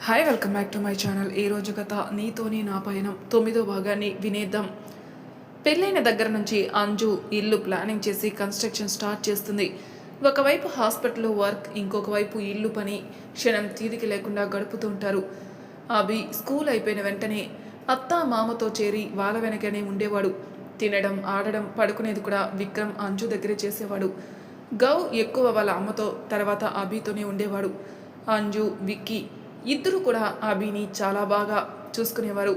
Hi welcome back to my channel. ఈరోజు కథ నీతోని నా పయనం 9వ భాగాన్ని వినేద్దాం. పెళ్ళైన దగ్గర నుంచి అంజు ఇల్లు ప్లానింగ్ చేసి కన్స్ట్రక్షన్ స్టార్ట్ చేస్తుంది. ఒకవైపు హాస్పిటల్లో వర్క్, ఇంకొక వైపు ఇల్లు పని. క్షణం తీరిక లేకుండా గడుపుతూ ఉంటారు. అభి స్కూల్ అయిపోయిన వెంటనే అత్త మామతో చేరి వాళ్ళ వెనకనే ఉండేవాడు. తినడం, ఆడడం, పడుకునేది కూడా విక్రమ్ అంజు దగ్గరే చేసేవాడు. గౌ ఎక్కువ వాళ్ళ అమ్మతో, తర్వాత అభితోనే ఉండేవాడు. అంజు, విక్కీ ఇద్దరు కూడా అభిని చాలా బాగా చూసుకునేవారు.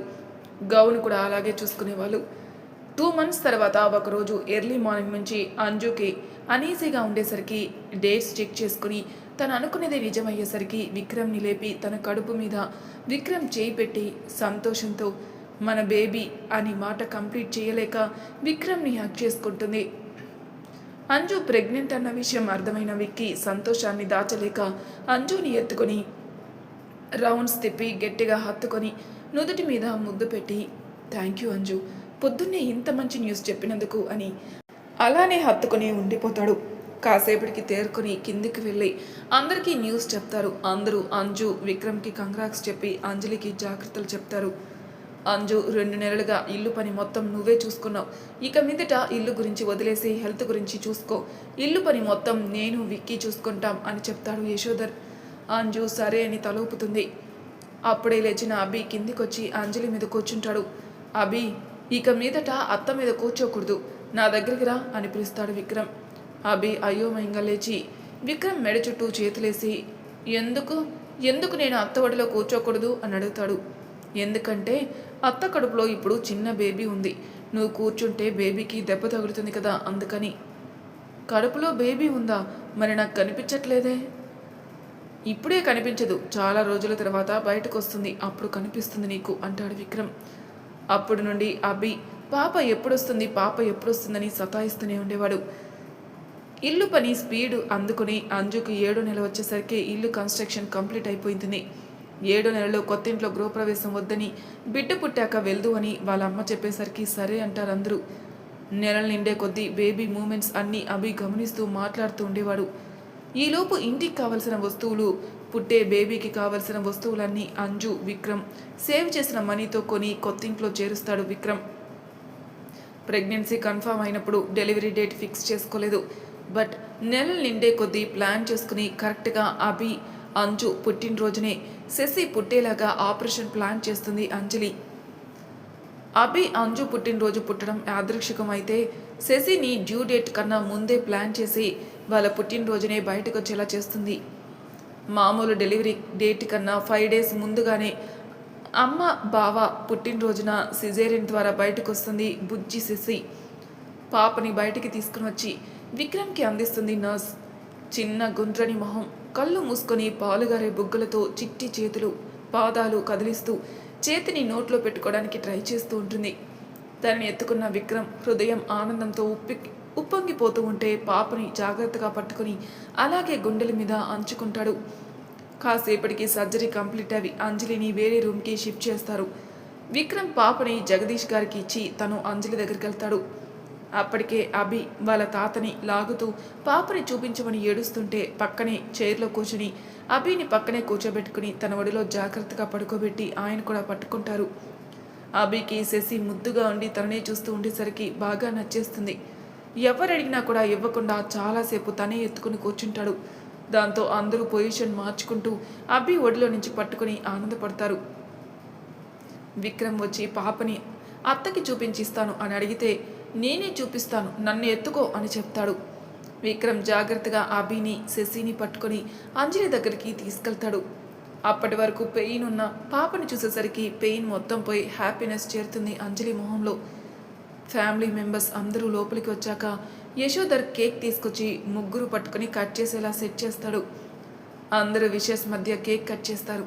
గౌను కూడా అలాగే చూసుకునేవాళ్ళు. 2 months తర్వాత ఒకరోజు ఎర్లీ మార్నింగ్ నుంచి అంజుకి అనీజీగా ఉండేసరికి డేట్స్ చెక్ చేసుకుని తను అనుకునేదే నిజమయ్యేసరికి విక్రమ్ని లేపి తన కడుపు మీద విక్రమ్ చేయి పెట్టి సంతోషంతో మన బేబీ అని మాట కంప్లీట్ చేయలేక విక్రమ్ని హక్ చేసుకుంటుంది. అంజు ప్రెగ్నెంట్ అన్న విషయం అర్థమైన విక్కీ సంతోషాన్ని దాచలేక అంజుని ఎత్తుకొని రౌండ్స్ తిప్పి గట్టిగా హత్తుకొని నుదుటి మీద ముద్దు పెట్టి థ్యాంక్ యూ అంజు, పొద్దున్నే ఇంత మంచి న్యూస్ చెప్పినందుకు అని అలానే హత్తుకొని ఉండిపోతాడు. కాసేపటికి తేరుకొని కిందికి వెళ్ళి అందరికీ న్యూస్ చెప్తారు. అందరూ అంజు, విక్రమ్కి కంగ్రాట్స్ చెప్పి అంజలికి జాగ్రత్తలు చెప్తారు. అంజు 2 నెలలుగా ఇల్లు పని మొత్తం నువ్వే చూసుకున్నావు. ఇక మీదట ఇల్లు గురించి వదిలేసి హెల్త్ గురించి చూసుకో. ఇల్లు పని మొత్తం నేను, విక్కీ చూసుకుంటాం అని చెప్తాడు యశోధర్. అంజు సరే అని తలూపుతుంది. అప్పుడే లేచిన అభి కిందికొచ్చి అంజలి మీద కూర్చుంటాడు. అభి, ఇక మీదట అత్త మీద కూర్చోకూడదు, నా దగ్గరికి రా అని పిలుస్తాడు విక్రమ్. అభి అయోమయంగా లేచి విక్రమ్ మెడ చుట్టూ చేతులేసి ఎందుకు ఎందుకు నేను అత్త ఒడిలో కూర్చోకూడదు అని అడుగుతాడు. ఎందుకంటే అత్త కడుపులో ఇప్పుడు చిన్న బేబీ ఉంది, నువ్వు కూర్చుంటే బేబీకి దెబ్బ తగులుతుంది కదా, అందుకని. కడుపులో బేబీ ఉందా? మరి నాకు కనిపించట్లేదే. ఇప్పుడే కనిపించదు, చాలా రోజుల తర్వాత బయటకు వస్తుంది, అప్పుడు కనిపిస్తుంది నీకు అంటాడు విక్రమ్. అప్పుడు నుండి అభి పాప ఎప్పుడొస్తుందని సతాయిస్తూనే ఉండేవాడు. ఇల్లు పని స్పీడ్ అందుకుని అంజుకు 7వ నెల వచ్చేసరికి ఇల్లు కన్స్ట్రక్షన్ కంప్లీట్ అయిపోయింది. 7వ నెలలో కొత్తింట్లో గృహప్రవేశం వద్దని, బిడ్డ పుట్టాక వెళ్దు అని వాళ్ళ అమ్మ చెప్పేసరికి సరే అంటారు అందరూ. నెలలు నిండే కొద్దీ బేబీ మూమెంట్స్ అన్నీ అభి గమనిస్తూ మాట్లాడుతూ ఉండేవాడు. ఈలోపు ఇంటికి కావలసిన వస్తువులు, పుట్టే బేబీకి కావలసిన వస్తువులన్నీ అంజు, విక్రమ్ సేవ్ చేసిన మనీతో కొని కొత్తింట్లో చేరుస్తాడు విక్రమ్. ప్రెగ్నెన్సీ కన్ఫర్మ్ అయినప్పుడు డెలివరీ డేట్ ఫిక్స్ చేసుకోలేదు. బట్ నెలలు నిండే కొద్దీ ప్లాన్ చేసుకుని కరెక్ట్గా అభి, అంజు పుట్టినరోజునే శశి పుట్టేలాగా ఆపరేషన్ ప్లాన్ చేస్తుంది అంజలి. అభి, అంజు పుట్టినరోజు పుట్టడం యాదృక్షికం అయితే శశిని డ్యూ డేట్ కన్నా ముందే ప్లాన్ చేసి వాళ్ళ పుట్టినరోజునే బయటకు వచ్చేలా చేస్తుంది. మామూలు డెలివరీ డేట్ కన్నా 5 days ముందుగానే అమ్మ, బావ పుట్టినరోజున సిజేరియన్ ద్వారా బయటకు వస్తుంది బుజ్జి శశి. పాపని బయటికి తీసుకుని వచ్చి విక్రమ్కి అందిస్తుంది నర్స్. చిన్న గుండ్రని మొహం, కళ్ళు మూసుకొని పాలుగారే బుగ్గలతో చిట్టి చేతులు, పాదాలు కదిలిస్తూ చేతిని నోట్లో పెట్టుకోవడానికి ట్రై చేస్తూ ఉంటుంది. తనని ఎత్తుకున్న విక్రమ్ హృదయం ఆనందంతో ఉప్పొంగిపోతూ ఉంటే పాపని జాగ్రత్తగా పట్టుకుని అలాగే గుండెల మీద అంచుకుంటాడు. కాసేపటికి సర్జరీ కంప్లీట్ అవి అంజలిని వేరే రూమ్కి షిఫ్ట్ చేస్తారు. విక్రమ్ పాపని జగదీష్ గారికి ఇచ్చి తను అంజలి దగ్గరికి వెళ్తాడు. అప్పటికే అభి వాళ్ళ తాతని లాగుతూ పాపని చూపించమని ఏడుస్తుంటే పక్కనే చైర్లో కూర్చుని అభిని పక్కనే కూర్చోబెట్టుకుని తన ఒడిలో జాగ్రత్తగా పడుకోబెట్టి ఆయన కూడా పట్టుకుంటారు. అభికి శశి ముద్దుగా ఉండి తననే చూస్తూ ఉండేసరికి బాగా నచ్చేస్తుంది. ఎవరు అడిగినా కూడా ఇవ్వకుండా చాలాసేపు తనే ఎత్తుకుని కూర్చుంటాడు. దాంతో అందరూ పొజిషన్ మార్చుకుంటూ అభి ఒడిలో నుంచి పట్టుకుని ఆనందపడతారు. విక్రమ్ వచ్చి పాపని అత్తకి చూపించిస్తాను అని అడిగితే నేనే చూపిస్తాను, నన్ను ఎత్తుకో అని చెప్తాడు. విక్రమ్ జాగ్రత్తగా అభిని, శశిని పట్టుకొని అంజలి దగ్గరికి తీసుకెళ్తాడు. అప్పటి వరకు పెయిన్ ఉన్న పాపని చూసేసరికి పెయిన్ మొత్తం పోయి హ్యాపీనెస్ చేరుతుంది అంజలి మొహంలో. ఫ్యామిలీ మెంబర్స్ అందరూ లోపలికి వచ్చాక యశోధర్ కేక్ తీసుకొచ్చి ముగ్గురు పట్టుకొని కట్ చేసేలా సెట్ చేస్తాడు. అందరూ విషెస్ మధ్య కేక్ కట్ చేస్తారు.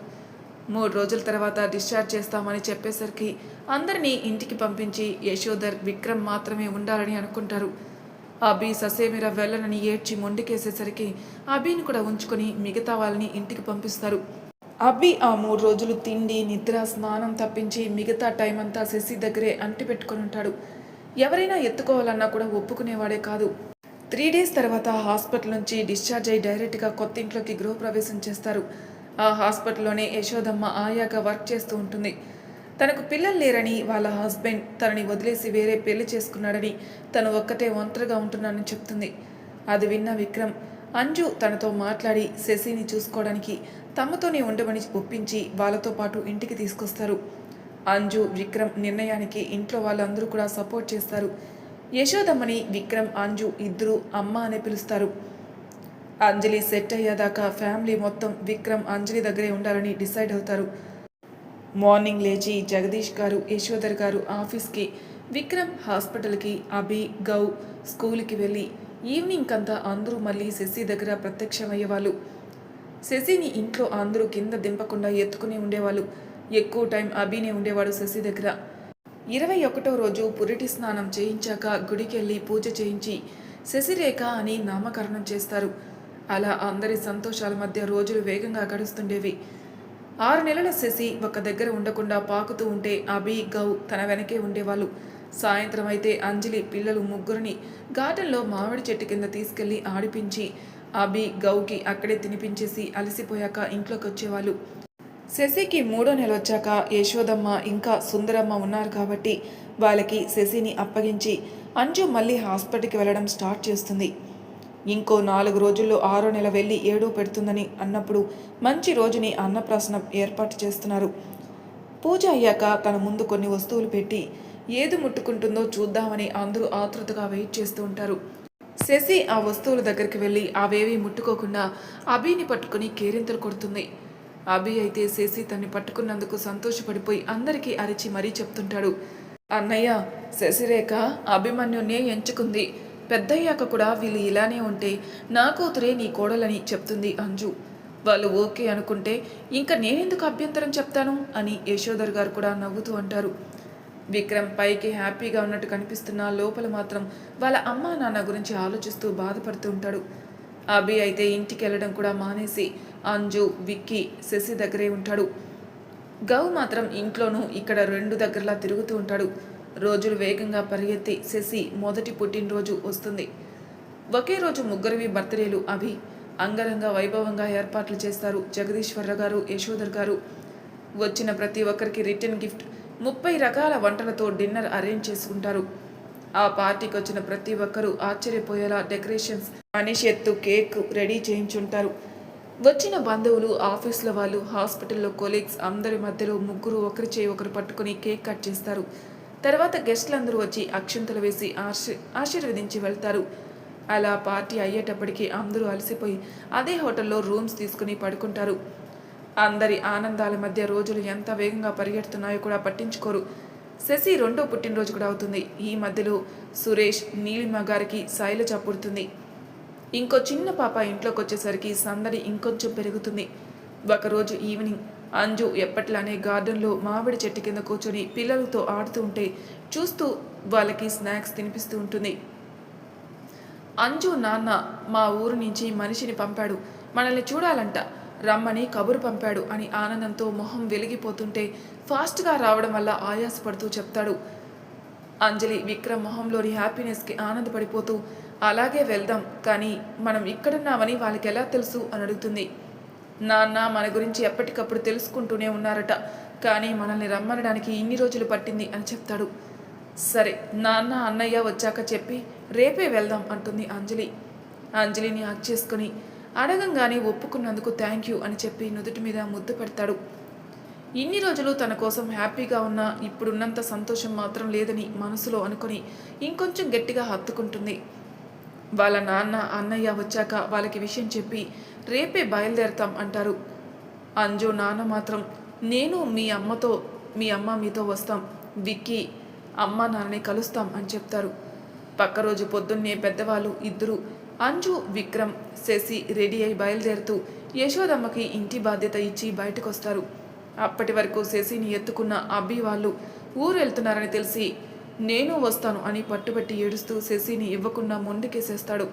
3 రోజుల తర్వాత డిశ్చార్జ్ చేస్తామని చెప్పేసరికి అందరినీ ఇంటికి పంపించి యశోధర్, విక్రమ్ మాత్రమే ఉండాలని అనుకుంటారు. అభి ససేమిరా వెళ్ళనని ఏడ్చి మొండికేసేసరికి అభిని కూడా ఉంచుకొని మిగతా వాళ్ళని ఇంటికి పంపిస్తారు. అభి ఆ 3 రోజులు తిండి, నిద్ర, స్నానం తప్పించి మిగతా టైం అంతా శశి దగ్గరే అంటి పెట్టుకొని ఉంటాడు. ఎవరైనా ఎత్తుకోవాలన్నా కూడా ఒప్పుకునేవాడే కాదు. 3 days తర్వాత హాస్పిటల్ నుంచి డిశ్చార్జ్ అయ్యి డైరెక్ట్గా కొత్త ఇంట్లోకి గృహప్రవేశం చేస్తారు. ఆ హాస్పిటల్లోనే యశోదమ్మ ఆయాగా వర్క్ చేస్తూ ఉంటుంది. తనకు పిల్లలు లేరని, వాళ్ళ హస్బెండ్ తనని వదిలేసి వేరే పెళ్లి చేసుకున్నాడని, తను ఒక్కతే ఒంటరిగా ఉంటున్నానని చెప్తుంది. అది విన్న విక్రమ్ అంజు తనతో మాట్లాడి శశిని చూసుకోవడానికి తమతోనే ఉండమని ఒప్పించి వాళ్ళతో పాటు ఇంటికి తీసుకొస్తారు. అంజు విక్రమ్ నిర్ణయానికి ఇంట్లో వాళ్ళందరూ కూడా సపోర్ట్ చేస్తారు. యశోదమ్మని విక్రమ్ అంజు ఇద్దరు అమ్మ అనే పిలుస్తారు. అంజలి సెట్ అయ్యేదాకా ఫ్యామిలీ మొత్తం విక్రమ్ అంజలి దగ్గరే ఉండాలని డిసైడ్ అవుతారు. మార్నింగ్ లేచి జగదీష్ గారు, యశోధర్ గారు ఆఫీస్కి, విక్రమ్ హాస్పిటల్కి, అభి గౌ స్కూల్కి వెళ్ళి ఈవినింగ్ అంతా అందరూ మళ్ళీ శశి దగ్గర ప్రత్యక్షమయ్యేవాళ్ళు. శశిని ఇంట్లో అందరూ కింద దింపకుండా ఎత్తుకుని ఉండేవాళ్ళు. ఎక్కువ టైం అభినే ఉండేవాడు శశి దగ్గర. 21వ రోజు పురిటి స్నానం చేయించాక గుడికెళ్ళి పూజ చేయించి శశిరేఖ అని నామకరణం చేస్తారు. అలా అందరి సంతోషాల మధ్య రోజులు వేగంగా గడుస్తుండేవి. 6 నెలల శశి ఒక దగ్గర ఉండకుండా పాకుతూ ఉంటే అభి గౌ తన వెనకే ఉండేవాళ్ళు. సాయంత్రం అయితే అంజలి పిల్లలు ముగ్గురిని గార్డెన్లో మామిడి చెట్టు కింద తీసుకెళ్లి ఆడిపించి అభి గౌకి అక్కడే తినిపించేసి అలసిపోయాక ఇంట్లోకి వచ్చేవాళ్ళు. శశికి 3వ నెల వచ్చాక యశోదమ్మ ఇంకా సుందరమ్మ ఉన్నారు కాబట్టి వాళ్ళకి శశిని అప్పగించి అంజు మళ్ళీ హాస్పిటల్కి వెళ్ళడం స్టార్ట్ చేస్తుంది. ఇంకో 4 రోజుల్లో 6వ నెల వెళ్ళి 7 పెడుతుందని అన్నప్పుడు మంచి రోజుని అన్నప్రాసనం ఏర్పాటు చేస్తున్నారు. పూజ అయ్యాక తన ముందు కొన్ని వస్తువులు పెట్టి ఏది ముట్టుకుంటుందో చూద్దామని అందరూ ఆతృతగా వెయిట్ చేస్తూ ఉంటారు. శశి ఆ వస్తువుల దగ్గరికి వెళ్ళి అవేవి ముట్టుకోకుండా అభిని పట్టుకుని కేరింతలు కొడుతుంది. అభి అయితే శశి తన్ని పట్టుకున్నందుకు సంతోషపడిపోయి అందరికీ అరిచి మరీ చెప్తుంటాడు. అన్నయ్య, శశిరేఖ అభిమన్యునే ఎంచుకుంది. పెద్దయ్యాక కూడా వీళ్ళు ఇలానే ఉంటే నా కూతురే నీ కోడలని చెప్తుంది అంజు. వాళ్ళు ఓకే అనుకుంటే ఇంకా నేనెందుకు అభ్యంతరం చెప్తాను అని యశోధర్ గారు కూడా నవ్వుతూ అంటారు. విక్రమ్ పైకి హ్యాపీగా ఉన్నట్టు కనిపిస్తున్నా లోపల మాత్రం వాళ్ళ అమ్మా నాన్న గురించి ఆలోచిస్తూ బాధపడుతూ ఉంటాడు. అభి అయితే ఇంటికి వెళ్ళడం కూడా మానేసి అంజు, విక్కీ, శశి దగ్గరే ఉంటాడు. గౌ మాత్రం ఇంట్లోనూ ఇక్కడ 2 దగ్గరలా తిరుగుతూ ఉంటాడు. రోజులు వేగంగా పరిగెత్తి శశి మొదటి పుట్టినరోజు వస్తుంది. ఒకే రోజు ముగ్గురివి బర్త్డేలు. అభి అంగరంగ వైభవంగా ఏర్పాట్లు చేస్తారు జగదీశ్వర గారు, యశోధర్ గారు. వచ్చిన ప్రతి ఒక్కరికి రిటర్న్ గిఫ్ట్ 30 రకాల వంటలతో డిన్నర్ అరేంజ్ చేసుకుంటారు. ఆ పార్టీకి వచ్చిన ప్రతి ఒక్కరూ ఆశ్చర్యపోయేలా డెకరేషన్స్, మనిషి ఎత్తు కేక్ రెడీ చేయించుంటారు. వచ్చిన బంధువులు, ఆఫీసుల వాళ్ళు, హాస్పిటల్లో కొలీగ్స్ అందరి మధ్యలో ముగ్గురు ఒకరి చేయి ఒకరు పట్టుకుని కేక్ కట్ చేస్తారు. తర్వాత గెస్టులందరూ వచ్చి అక్షంతలు వేసి ఆశీర్వదించి వెళ్తారు. అలా పార్టీ అయ్యేటప్పటికీ అందరూ అలసిపోయి అదే హోటల్లో రూమ్స్ తీసుకుని పడుకుంటారు. అందరి ఆనందాల మధ్య రోజులు ఎంత వేగంగా పరిగెడుతున్నాయో కూడా పట్టించుకోరు. శశి 2వ పుట్టినరోజు కూడా అవుతుంది. ఈ మధ్యలో సురేష్, నీలిమ గారికి శైలజ పుడుతుంది. ఇంకో చిన్న పాప ఇంట్లోకి వచ్చేసరికి సందడి ఇంకొంచెం పెరుగుతుంది. ఒకరోజు ఈవినింగ్ అంజు ఎప్పట్లానే గార్డెన్లో మామిడి చెట్టు కింద కూర్చొని పిల్లలతో ఆడుతూ ఉంటే చూస్తూ వాళ్ళకి స్నాక్స్ తినిపిస్తూ ఉంటుంది. అంజు నాన్న మా ఊరు నుంచి మనిషిని పంపాడు, మనల్ని చూడాలంట, రమ్మని కబురు పంపాడు అని ఆనందంతో మొహం వెలిగిపోతుంటే ఫాస్ట్గా రావడం వల్ల ఆయాసపడుతూ చెప్తాడు. అంజలి విక్రమ్ మొహంలోని హ్యాపీనెస్కి ఆనందపడిపోతూ అలాగే వెళ్దాం, కానీ మనం ఇక్కడున్నామని వాళ్ళకి ఎలా తెలుసు అని అడుగుతుంది. నాన్న మన గురించి ఎప్పటికప్పుడు తెలుసుకుంటూనే ఉన్నారట, కానీ మనల్ని రమ్మనడానికి ఇన్ని రోజులు పట్టింది అని చెప్తాడు. సరే, నాన్న అన్నయ్య వచ్చాక చెప్పి రేపే వెళ్దాం అంటుంది అంజలి. అంజలిని హక్ చేసుకుని అడగంగానే ఒప్పుకున్నందుకు థ్యాంక్ యూ అని చెప్పి నుదుటి మీద ముద్దు పెడతాడు. ఇన్ని రోజులు తన కోసం హ్యాపీగా ఉన్నా ఇప్పుడున్నంత సంతోషం మాత్రం లేదని మనసులో అనుకుని ఇంకొంచెం గట్టిగా హత్తుకుంటుంది. వాళ్ళ నాన్న అన్నయ్య వచ్చాక వాళ్ళకి విషయం చెప్పి రేపే బయలుదేరతాం అంటారు. అంజు నాన్న మాత్రం నేను మీ అమ్మ మీతో వస్తాం, విక్కీ అమ్మ నాన్నని కలుస్తాం అని చెప్తారు. పక్క రోజు పొద్దున్నే పెద్దవాళ్ళు ఇద్దరు అంజు, విక్రమ్, శశి రెడీ అయి బయలుదేరుతూ యశోదమ్మకి ఇంటి బాధ్యత ఇచ్చి బయటకు వస్తారు. అప్పటి వరకు శశిని ఎత్తుకున్న అబ్బి వాళ్ళు ఊరు వెళ్తున్నారని తెలిసి నేను వస్తాను అని పట్టుబట్టి ఏడుస్తూ శశిని ఇవ్వకుండా మొండికేసేస్తాడు.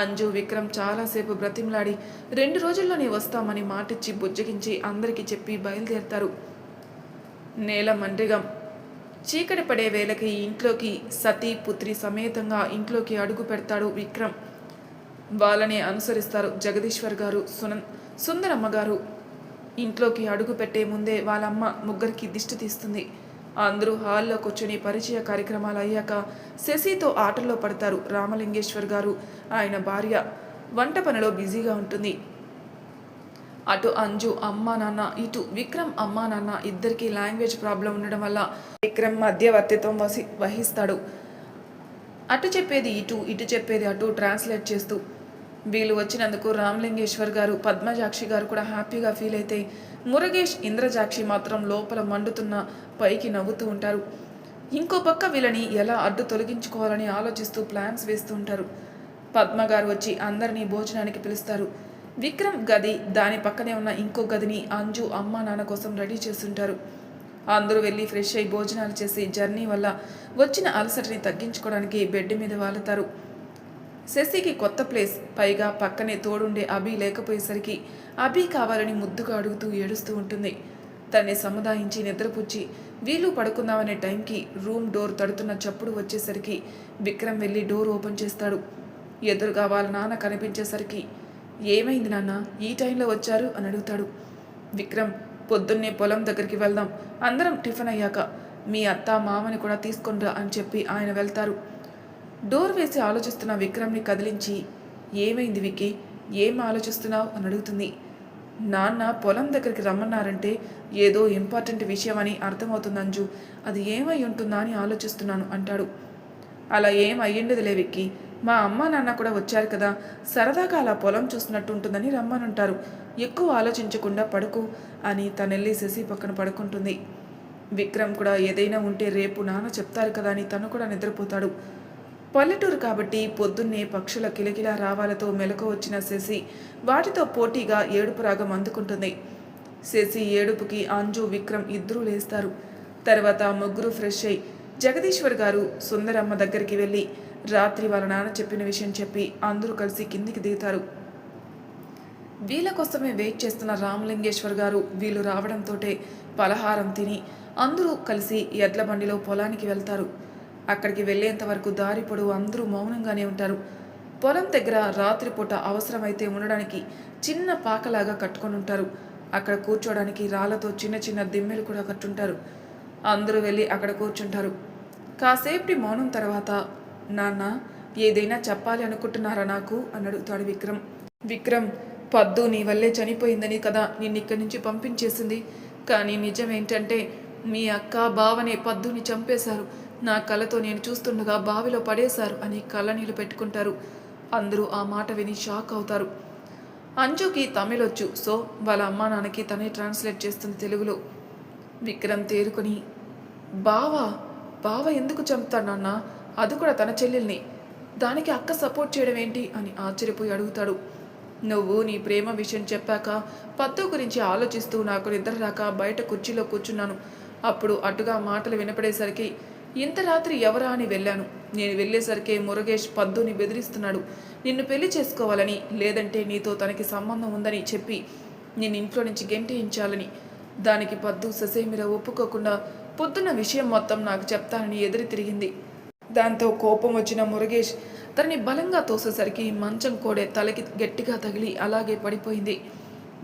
అంజు, విక్రమ్ చాలాసేపు బ్రతిమలాడి 2 రోజుల్లోనే వస్తామని మాటిచ్చి బుజ్జగించి అందరికీ చెప్పి బయలుదేరతారు. నేల మండ్రిగం చీకటి పడే వేళకి ఇంట్లోకి సతీ పుత్రి సమేతంగా ఇంట్లోకి అడుగు పెడతాడు విక్రమ్. వాళ్ళని అనుసరిస్తారు జగదీశ్వర్ గారు, సుందరమ్మ గారు. ఇంట్లోకి అడుగు పెట్టే ముందే వాళ్ళమ్మ ముగ్గురికి దిష్టి తీస్తుంది. అందరూ హాల్లో కూర్చొని పరిచయ కార్యక్రమాలు అయ్యాక శశితో ఆటల్లో పడతారు. రామలింగేశ్వర్ గారు ఆయన భార్య వంట పనిలో బిజీగా ఉంటుంది. అటు అంజు అమ్మా నాన్న, ఇటు విక్రమ్ అమ్మా నాన్న ఇద్దరికి లాంగ్వేజ్ ప్రాబ్లం ఉండడం వల్ల విక్రమ్ మధ్యవర్తిత్వం వహిస్తాడు. అటు చెప్పేది ఇటు, ఇటు చెప్పేది అటు ట్రాన్స్లేట్ చేస్తూ. వీళ్ళు వచ్చినందుకు రామలింగేశ్వర్ గారు, పద్మజాక్షి గారు కూడా హ్యాపీగా ఫీల్ అయితే మురుగేష్, ఇంద్రజాక్షి మాత్రం లోపల మండుతున్న పైకి నవ్వుతూ ఉంటారు. ఇంకో పక్క వీళ్ళని ఎలా అడ్డు తొలగించుకోవాలని ఆలోచిస్తూ ప్లాన్స్ వేస్తూ ఉంటారు. పద్మ గారు వచ్చి అందరినీ భోజనానికి పిలుస్తారు. విక్రమ్ గది, దాని పక్కనే ఉన్న ఇంకో గదిని అంజు అమ్మా నాన్న కోసం రెడీ చేస్తుంటారు. అందరూ వెళ్ళి ఫ్రెష్ అయ్యి భోజనాలు చేసి జర్నీ వల్ల వచ్చిన అలసటని తగ్గించుకోవడానికి బెడ్ మీద వాలుతారు. శశికి కొత్త ప్లేస్, పైగా పక్కనే తోడుండే అభి లేకపోయేసరికి అభి కావాలని ముద్దుగా అడుగుతూ ఏడుస్తూ ఉంటుంది. తన్ని సముదాయించి నిద్రపుచ్చి వీళ్ళు పడుకుందామనే టైంకి రూమ్ డోర్ తడుతున్న చప్పుడు వచ్చేసరికి విక్రమ్ వెళ్ళి డోర్ ఓపెన్ చేస్తాడు. ఎదురుగా వాళ్ళ నాన్న కనిపించేసరికి ఏమైంది నాన్న, ఈ టైంలో వచ్చారు అని అడుగుతాడు. విక్రమ్, పొద్దున్నే పొలం దగ్గరికి వెళ్దాం, అందరం టిఫిన్ అయ్యాక మీ అత్త మామని కూడా తీసుకొనిరా అని చెప్పి ఆయన వెళ్తారు. డోర్ వేసి ఆలోచిస్తున్న విక్రమ్ని కదిలించి, ఏమైంది విక్కీ, ఏం ఆలోచిస్తున్నావు అని అడుగుతుంది. నాన్న పొలం దగ్గరికి రమ్మన్నారంటే ఏదో ఇంపార్టెంట్ విషయం అని అర్థమవుతుంది అంజు, అది ఏమై ఉంటుందా అని ఆలోచిస్తున్నాను అంటాడు. అలా ఏం అయ్యిండదులే విక్కీ, మా అమ్మ నాన్న కూడా వచ్చారు కదా, సరదాగా అలా పొలం చూస్తున్నట్టు ఉంటుందని రమ్మనుంటారు, ఎక్కువ ఆలోచించకుండా పడుకో అని తనెళ్ళి శశి పక్కన పడుకుంటుంది. విక్రమ్ కూడా ఏదైనా ఉంటే రేపు నాన్న చెప్తారు కదా అని తను కూడా నిద్రపోతాడు. పల్లెటూరు కాబట్టి పొద్దున్నే పక్షుల కిలకిలా రావాలతో మెలకు వచ్చిన శశి వాటితో పోటీగా ఏడుపు రాగం అందుకుంటుంది. శశి ఏడుపుకి అంజు, విక్రమ్ ఇద్దరూ లేస్తారు. తర్వాత ముగ్గురు ఫ్రెష్ అయి జగదీశ్వర్ గారు సుందరమ్మ దగ్గరికి వెళ్ళి రాత్రి వాళ్ళ నాన్న చెప్పిన విషయం చెప్పి అందరూ కలిసి కిందికి దిగుతారు. వీళ్ళ కోసమే వెయిట్ చేస్తున్న రామలింగేశ్వర్ గారు వీళ్ళు రావడంతో పలహారం తిని అందరూ కలిసి ఎడ్ల బండిలో పొలానికి వెళ్తారు. అక్కడికి వెళ్ళేంత వరకు దారి పొడవు అందరూ మౌనంగానే ఉంటారు. పొలం దగ్గర రాత్రిపూట అవసరమైతే ఉండడానికి చిన్న పాకలాగా కట్టుకొని ఉంటారు. అక్కడ కూర్చోడానికి రాళ్లతో చిన్న చిన్న దిమ్మెలు కూడా కట్టుంటారు. అందరూ వెళ్ళి అక్కడ కూర్చుంటారు. కాసేపటి మౌనం తర్వాత, నాన్న ఏదైనా చెప్పాలి అనుకుంటున్నారా నాకు అని అడుగుతాడు విక్రమ్. విక్రమ్, పద్దు నీ వల్లే చనిపోయిందని కదా నిన్నిక్కడి నుంచి పంపించేసింది, కానీ నిజం ఏంటంటే మీ అక్క బావనే పద్దుని చంపేశారు, నా కళ్ళతో నేను చూస్తుండగా బావిలో పడేశారు అని కళ్ళనీళ్ళు పెట్టుకుంటారు. అందరూ ఆ మాట విని షాక్ అవుతారు. అంజుకి తమిళ్ వచ్చు, సో వాళ్ళ అమ్మా నాన్నకి తనే ట్రాన్స్లేట్ చేస్తుంది తెలుగులో. విక్రమ్ తేరుకొని, బావా బావ ఎందుకు చంపుతాడన్నా, అది కూడా తన చెల్లెల్ని, దానికి అక్క సపోర్ట్ చేయడం ఏంటి అని ఆశ్చర్యపోయి అడుగుతాడు. నువ్వు నీ ప్రేమ విషయం చెప్పాక పద్దు గురించి ఆలోచిస్తూ నాకు నిద్ర రాక బయట కుర్చీలో కూర్చున్నాను. అప్పుడు అటుగా మాటలు వినపడేసరికి ఇంత రాత్రి ఎవరా అని వెళ్ళాను. నేను వెళ్ళేసరికి మురుగేష్ పద్దుని బెదిరిస్తున్నాడు, నిన్ను పెళ్లి చేసుకోవాలని, లేదంటే నీతో తనకి సంబంధం ఉందని చెప్పి నేను ఇంట్లో నుంచి గెంటేయించాలని. దానికి పద్దు ససేమిరా ఒప్పుకోకుండా పొద్దున్న విషయం మొత్తం నాకు చెప్తానని ఎదురు తిరిగింది. దాంతో కోపం వచ్చిన మురుగేష్ తనని బలంగా తోసేసరికి మంచం కోడే తలకి గట్టిగా తగిలి అలాగే పడిపోయింది.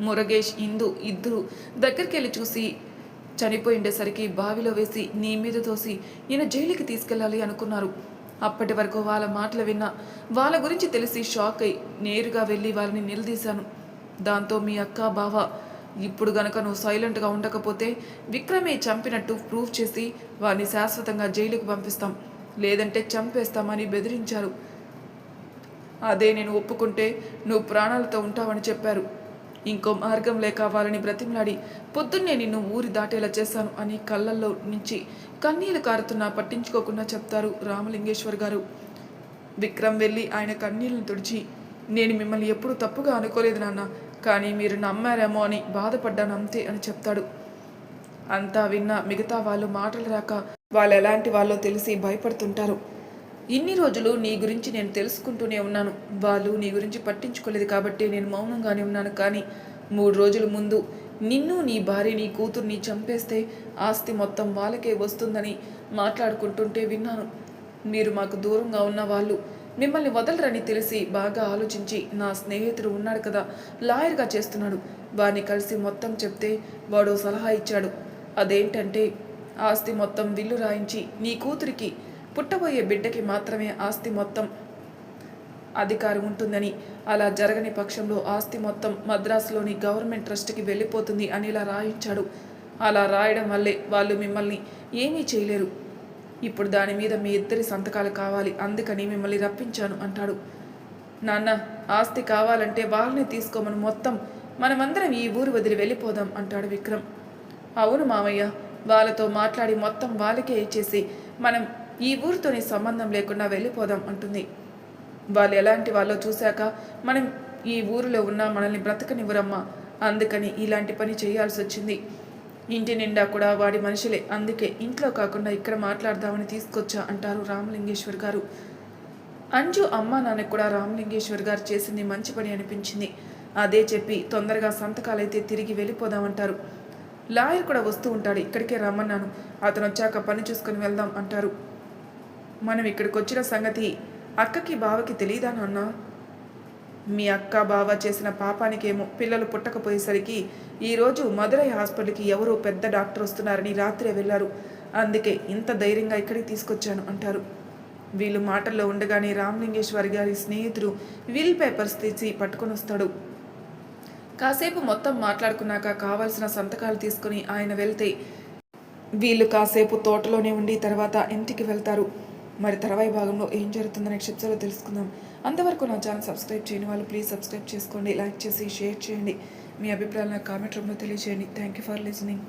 మురుగేష్, ఇందు ఇద్దరు దగ్గరికి వెళ్ళి చూసి చనిపోయిండేసరికి బావిలో వేసి నీ మీద తోసి నేను జైలుకి తీసుకెళ్ళాలి అనుకున్నారు. అప్పటి వరకు వాళ్ళ మాటలు విన్నా వాళ్ళ గురించి తెలిసి షాక్ అయి నేరుగా వెళ్ళి వాళ్ళని నిలదీశాను. దాంతో మీ అక్క బావ, ఇప్పుడు గనక నువ్వు సైలెంట్గా ఉండకపోతే విక్రమే చంపినట్టు ప్రూవ్ చేసి వారిని శాశ్వతంగా జైలుకు పంపిస్తాం, లేదంటే చంపేస్తామని బెదిరించారు. అదే నేను ఒప్పుకుంటే నువ్వు ప్రాణాలతో ఉంటావని చెప్పారు. ఇంకో మార్గం లేక వాళ్ళని బ్రతిమలాడి పొద్దున్నే నిన్ను ఊరి దాటేలా చేశాను అని కళ్ళల్లో నుంచి కన్నీళ్లు కారుతున్నా పట్టించుకోకుండా చెప్తారు రామలింగేశ్వర్ గారు. విక్రమ్ వెళ్ళి ఆయన కన్నీళ్లను తుడిచి, నేను మిమ్మల్ని ఎప్పుడూ తప్పుగా అనుకోలేదు నాన్న, కానీ మీరు నమ్మారేమో అని బాధపడ్డాను అంతే అని చెప్తాడు. అంతా విన్న మిగతా వాళ్ళు మాటలు రాక వాళ్ళు ఎలాంటి వాళ్ళో తెలిసి భయపడుతుంటారు. ఇన్ని రోజులు నీ గురించి నేను తెలుసుకుంటూనే ఉన్నాను, వాళ్ళు నీ గురించి పట్టించుకోలేదు కాబట్టి నేను మౌనంగానే ఉన్నాను. కానీ 3 రోజుల ముందు నిన్ను, నీ భార్య, నీ కూతుర్ని చంపేస్తే ఆస్తి మొత్తం వాళ్ళకే వస్తుందని మాట్లాడుకుంటుంటే విన్నాను. మీరు మాకు దూరంగా ఉన్న వాళ్ళు మిమ్మల్ని వదలరని తెలిసి బాగా ఆలోచించి నా స్నేహితుడు ఉన్నాడు కదా, లాయర్గా చేస్తున్నాడు, వాడిని కలిసి మొత్తం చెప్తే వాడు సలహా ఇచ్చాడు. అదేంటంటే ఆస్తి మొత్తం విల్లు రాయించి నీ కూతురికి పుట్టబోయే బిడ్డకి మాత్రమే ఆస్తి మొత్తం అధికారం ఉంటుందని, అలా జరగని పక్షంలో ఆస్తి మొత్తం మద్రాసులోని గవర్నమెంట్ ట్రస్ట్కి వెళ్ళిపోతుంది అని ఇలా రాయించాడు. అలా రాయడం వల్లే వాళ్ళు మిమ్మల్ని ఏమీ చేయలేరు. ఇప్పుడు దాని మీద మీ ఇద్దరి సంతకాలు కావాలి, అందుకని మిమ్మల్ని రప్పించాను అంటాడు. నాన్న, ఆస్తి కావాలంటే వాళ్ళని తీసుకోమని, మొత్తం మనమందరం ఈ ఊరు వదిలి వెళ్ళిపోదాం అంటాడు విక్రమ్. అవును మామయ్య, వాళ్ళతో మాట్లాడి మొత్తం వాళ్ళకే ఇచ్చేసి మనం ఈ ఊరితోని సంబంధం లేకుండా వెళ్ళిపోదాం అంటుంది. వాళ్ళు ఎలాంటి వాళ్ళో చూశాక మనం ఈ ఊరిలో ఉన్నా మనల్ని బ్రతకనివ్వరమ్మా, అందుకని ఇలాంటి పని చేయాల్సి వచ్చింది. ఇంటి నిండా కూడా వాడి మనుషులే, అందుకే ఇంట్లో కాకుండా ఇక్కడ మాట్లాడదామని తీసుకొచ్చా అంటారు రామలింగేశ్వర్ గారు. అంజు అమ్మా నాన్నకు కూడా రామలింగేశ్వర్ గారు చేసింది మంచి పని అనిపించింది. అదే చెప్పి తొందరగా సంతకాలైతే తిరిగి వెళ్ళిపోదామంటారు. లాయర్ కూడా వస్తూ ఉంటాడు. ఇక్కడికే రమ్మన్నాను, అతను వచ్చాక పని చూసుకొని వెళ్దాం అంటారు. మనం ఇక్కడికి వచ్చిన సంగతి అక్కకి బావకి తెలీదా నాన్న? మీ అక్క బావ చేసిన పాపానికేమో పిల్లలు పుట్టకపోయేసరికి ఈరోజు మదురై హాస్పిటల్కి ఎవరో పెద్ద డాక్టర్ వస్తున్నారని రాత్రే వెళ్ళారు, అందుకే ఇంత ధైర్యంగా ఇక్కడికి తీసుకొచ్చాను అంటారు. వీళ్ళు మాటల్లో ఉండగానే రామలింగేశ్వరి గారి స్నేహితుడు విల్ పేపర్స్ తీసి పట్టుకొని వస్తాడు. కాసేపు మొత్తం మాట్లాడుకున్నాక కావాల్సిన సంతకాలు తీసుకుని ఆయన వెళ్తే వీళ్ళు కాసేపు తోటలోనే ఉండి తర్వాత ఇంటికి వెళ్తారు. మరి తర్వాయి భాగంలో ఏం జరుగుతుందో నెక్స్ట్ ఎపిసోడ్లో తెలుసుకుందాం. అంతవరకు నా ఛానల్ సబ్స్క్రైబ్ చేయని వాళ్ళు ప్లీజ్ సబ్స్క్రైబ్ చేసుకోండి, లైక్ చేసి షేర్ చేయండి, మీ అభిప్రాయాలను కామెంట్ రూమ్లో తెలియజేయండి. Thank you for listening.